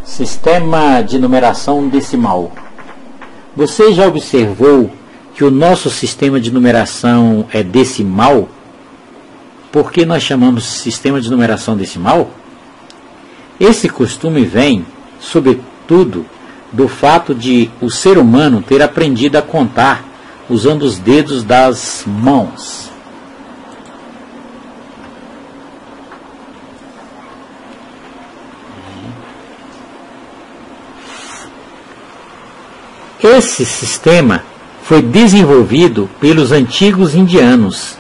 Sistema de numeração decimal. Você já observou que o nosso sistema de numeração é decimal? Por que nós chamamos sistema de numeração decimal? Esse costume vem, sobretudo, do fato de o ser humano ter aprendido a contar usando os dedos das mãos. Esse sistema foi desenvolvido pelos antigos indianos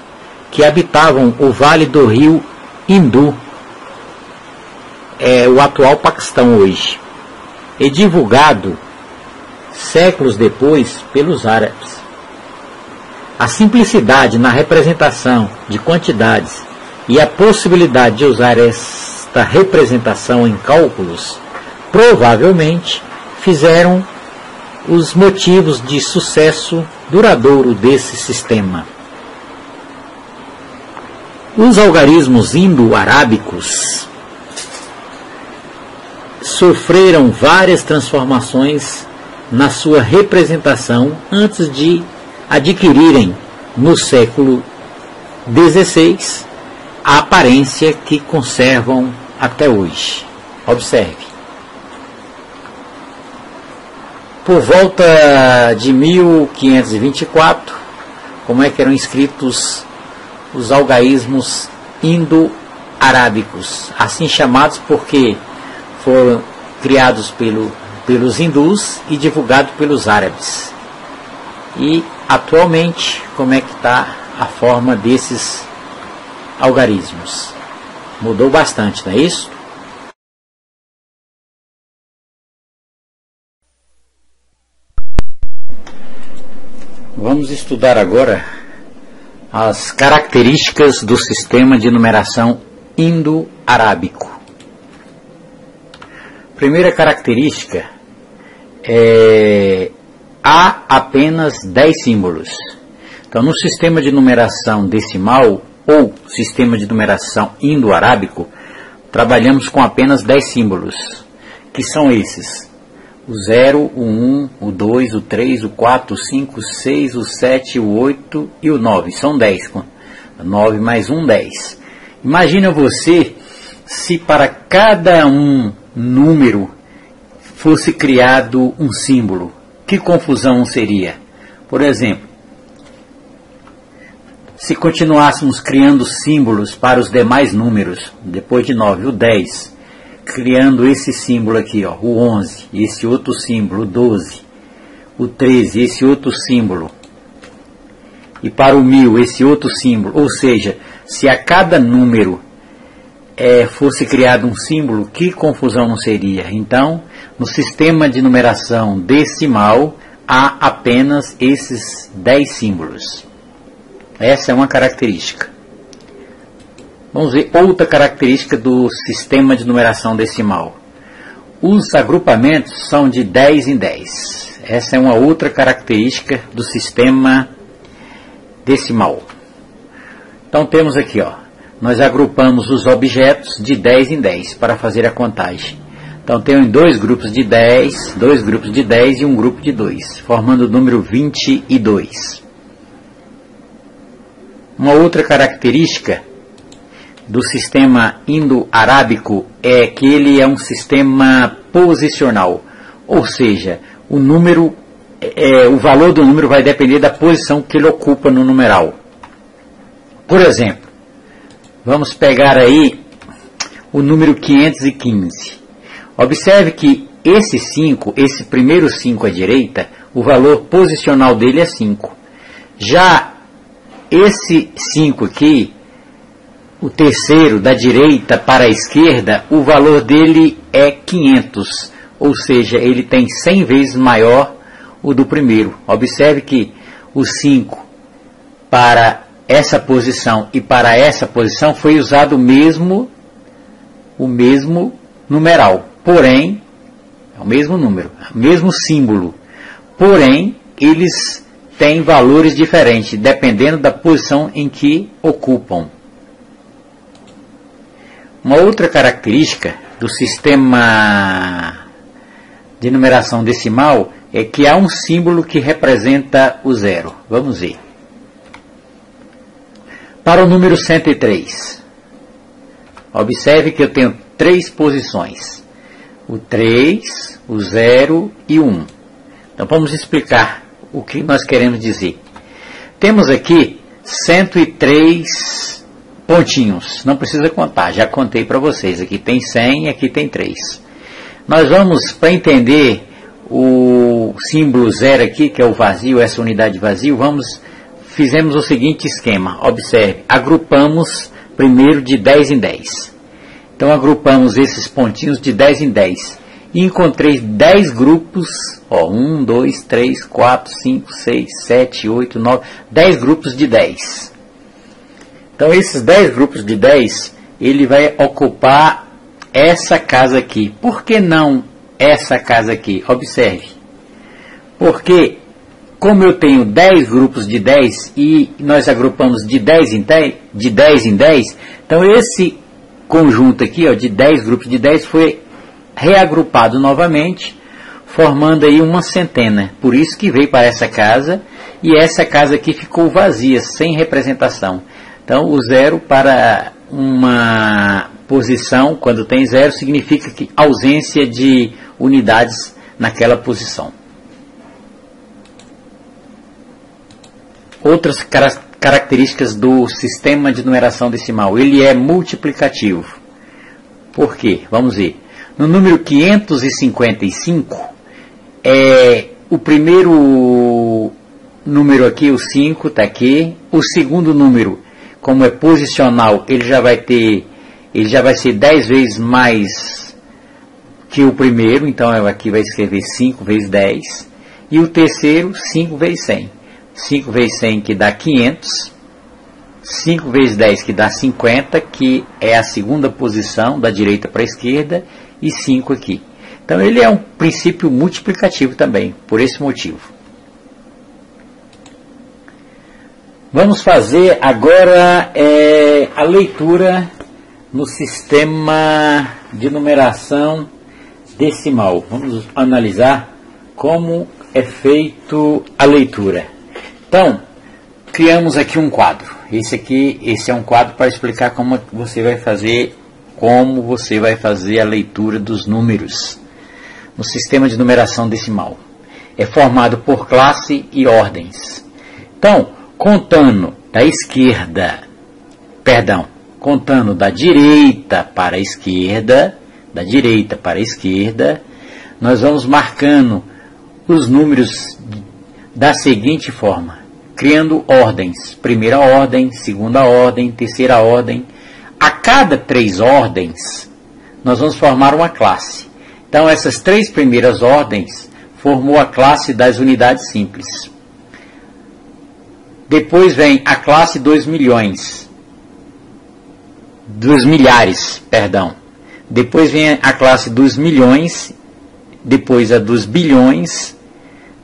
que habitavam o vale do rio Hindu, o atual Paquistão hoje, e divulgado séculos depois pelos árabes. A simplicidade na representação de quantidades e a possibilidade de usar esta representação em cálculos provavelmente fizeram os motivos de sucesso duradouro desse sistema. Os algarismos indo-arábicos sofreram várias transformações na sua representação antes de adquirirem, no século XVI, a aparência que conservam até hoje. Observe. Por volta de 1524, como é que eram escritos os algarismos indo-arábicos, assim chamados porque foram criados pelos hindus e divulgados pelos árabes. E atualmente, como é que está a forma desses algarismos? Mudou bastante, não é isso? Vamos estudar agora as características do sistema de numeração indo-arábico. Primeira característica há apenas 10 símbolos. Então, no sistema de numeração decimal ou sistema de numeração indo-arábico, trabalhamos com apenas 10 símbolos, que são esses: o 0, o 1, o 2, o 3, o 4, o 5, o 6, o 7, o 8 e o 9. São 10. 9 mais 1, 10. Imagina você se para cada número fosse criado um símbolo. Que confusão seria? Por exemplo, se continuássemos criando símbolos para os demais números, depois de 9, o 10, criando esse símbolo aqui, ó, o 11, esse outro símbolo, o 12, o 13, esse outro símbolo, e para o 1000, esse outro símbolo. Ou seja, se a cada número fosse criado um símbolo, que confusão não seria? Então, no sistema de numeração decimal, há apenas esses 10 símbolos. Essa é uma característica. Vamos ver outra característica do sistema de numeração decimal. Os agrupamentos são de 10 em 10. Essa é uma outra característica do sistema decimal. Então temos aqui, ó, nós agrupamos os objetos de 10 em 10 para fazer a contagem. Então tem dois grupos de 10 e um grupo de 2, formando o número 22. Uma outra característica do sistema indo-arábico é que ele é um sistema posicional, ou seja, o valor do número vai depender da posição que ele ocupa no numeral. Por exemplo, vamos pegar aí o número 515. Observe que esse primeiro 5 à direita, o valor posicional dele é 5. Já esse 5 aqui, o terceiro da direita para a esquerda, o valor dele é 500, ou seja, ele tem 100 vezes maior o do primeiro. Observe que o 5 para essa posição e para essa posição foi usado o mesmo numeral, porém, é o mesmo número, o mesmo símbolo, porém, eles têm valores diferentes, dependendo da posição em que ocupam. Uma outra característica do sistema de numeração decimal é que há um símbolo que representa o zero. Vamos ver. Para o número 103, observe que eu tenho 3 posições. O 3, o 0 e o 1. Então vamos explicar o que nós queremos dizer. Temos aqui 103 pontinhos. Não precisa contar, já contei para vocês. Aqui tem 100 e aqui tem 3. Nós vamos, para entender o símbolo 0 aqui, que é o vazio, essa unidade vazio, fizemos o seguinte esquema. Observe, agrupamos primeiro de 10 em 10. Então agrupamos esses pontinhos de 10 em 10. E encontrei 10 grupos, 1, 2, 3, 4, 5, 6, 7, 8, 9, 10 grupos de 10. Então esses 10 grupos de 10, ele vai ocupar essa casa aqui. Por que não essa casa aqui? Observe. Porque como eu tenho 10 grupos de 10 e nós agrupamos de 10 em 10, então esse conjunto aqui, de 10 grupos de 10 foi reagrupado novamente, formando aí uma centena. Por isso que veio para essa casa, e essa casa aqui ficou vazia, sem representação. Então o 0 para uma posição, quando tem 0, significa que ausência de unidades naquela posição. Outras características do sistema de numeração decimal. Ele é multiplicativo. Por quê? Vamos ver. No número 555, o primeiro número aqui, o 5, está aqui. O segundo número, como é posicional, ele já vai ser 10 vezes mais que o primeiro. Então, aqui vai escrever 5 vezes 10. E o terceiro, 5 vezes 100. 5 vezes 100 que dá 500. 5 vezes 10 que dá 50, que é a segunda posição, da direita para a esquerda, e 5 aqui. Então ele é um princípio multiplicativo também, por esse motivo. Vamos fazer agora a leitura no sistema de numeração decimal. Vamos analisar como é feito a leitura. Então, criamos aqui um quadro. Esse é um quadro para explicar como você vai fazer a leitura dos números no sistema de numeração decimal. É formado por classe e ordens. Então, contando da direita para a esquerda, nós vamos marcando os números da seguinte forma, criando ordens, primeira ordem, segunda ordem, terceira ordem. A cada 3 ordens, nós vamos formar uma classe. Então, essas 3 primeiras ordens formou a classe das unidades simples. Depois vem a classe dos milhares, Depois vem a classe dos milhões, depois a dos bilhões,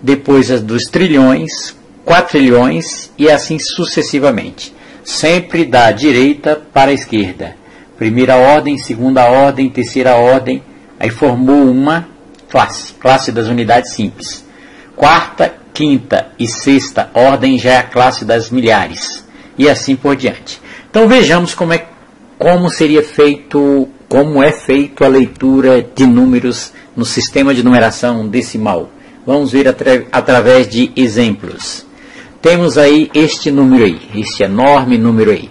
depois a dos trilhões, quatrilhões e assim sucessivamente. Sempre da direita para a esquerda. Primeira ordem, segunda ordem, terceira ordem, aí formou uma classe das unidades simples. Quarta, quinta e sexta ordem já é a classe das milhares, e assim por diante. Então vejamos como é feito a leitura de números no sistema de numeração decimal. Vamos ver através de exemplos. Temos aí este número aí, este enorme número aí.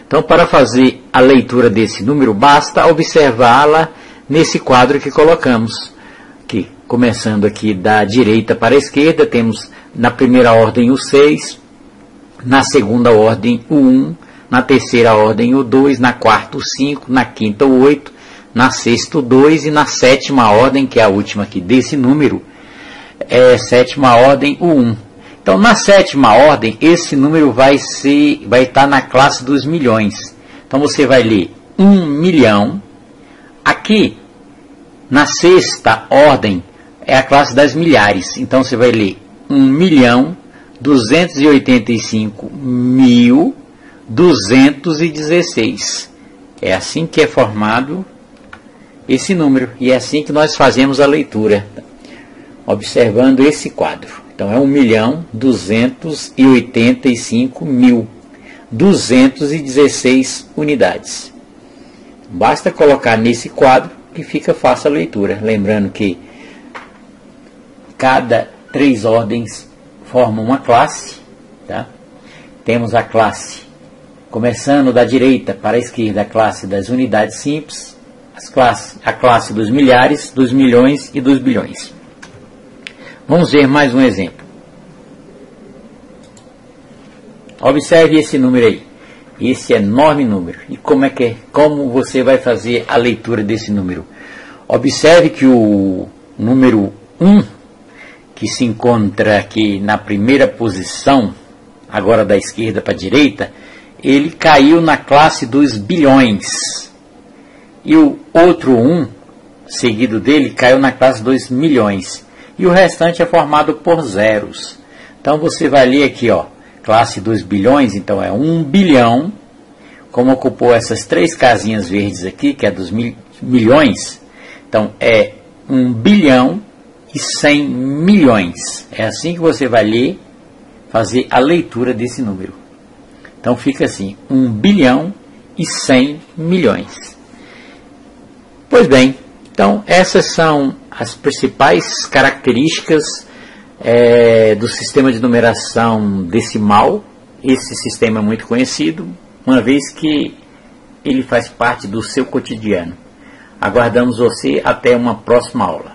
Então, para fazer a leitura desse número, basta observá-la nesse quadro que colocamos. Aqui, começando aqui da direita para a esquerda, temos na primeira ordem o 6, na segunda ordem o 1, na terceira ordem o 2, na quarta o 5, na quinta o 8, na sexta o 2 e na sétima ordem, que é a última aqui desse número, sétima ordem o 1. Então, na sétima ordem, esse número vai estar na classe dos milhões. Então, você vai ler 1 milhão. Aqui, na sexta ordem, é a classe das milhares. Então, você vai ler 1.285.216. É assim que é formado esse número. E é assim que nós fazemos a leitura. observando esse quadro. Então é 1.285.216 unidades. Basta colocar nesse quadro que fica fácil a leitura. Lembrando que cada 3 ordens formam uma classe. Tá? Temos a classe, começando da direita para a esquerda, a classe das unidades simples, a classe dos milhares, dos milhões e dos bilhões. Vamos ver mais um exemplo. Observe esse número aí, esse enorme número. E como você vai fazer a leitura desse número? Observe que o número 1, que se encontra aqui na primeira posição, agora da esquerda para a direita, ele caiu na classe dos bilhões. E o outro 1, seguido dele, caiu na classe dos milhões. E o restante é formado por zeros. Então você vai ler aqui, ó, classe dos bilhões, então é 1 bilhão, como ocupou essas 3 casinhas verdes aqui, que é dos milhões, então é 1 bilhão e 100 milhões. É assim que você vai ler, fazer a leitura desse número. Então fica assim, 1 bilhão e 100 milhões. Pois bem, então essas são as principais características do sistema de numeração decimal. Esse sistema é muito conhecido, uma vez que ele faz parte do seu cotidiano. Aguardamos você até uma próxima aula.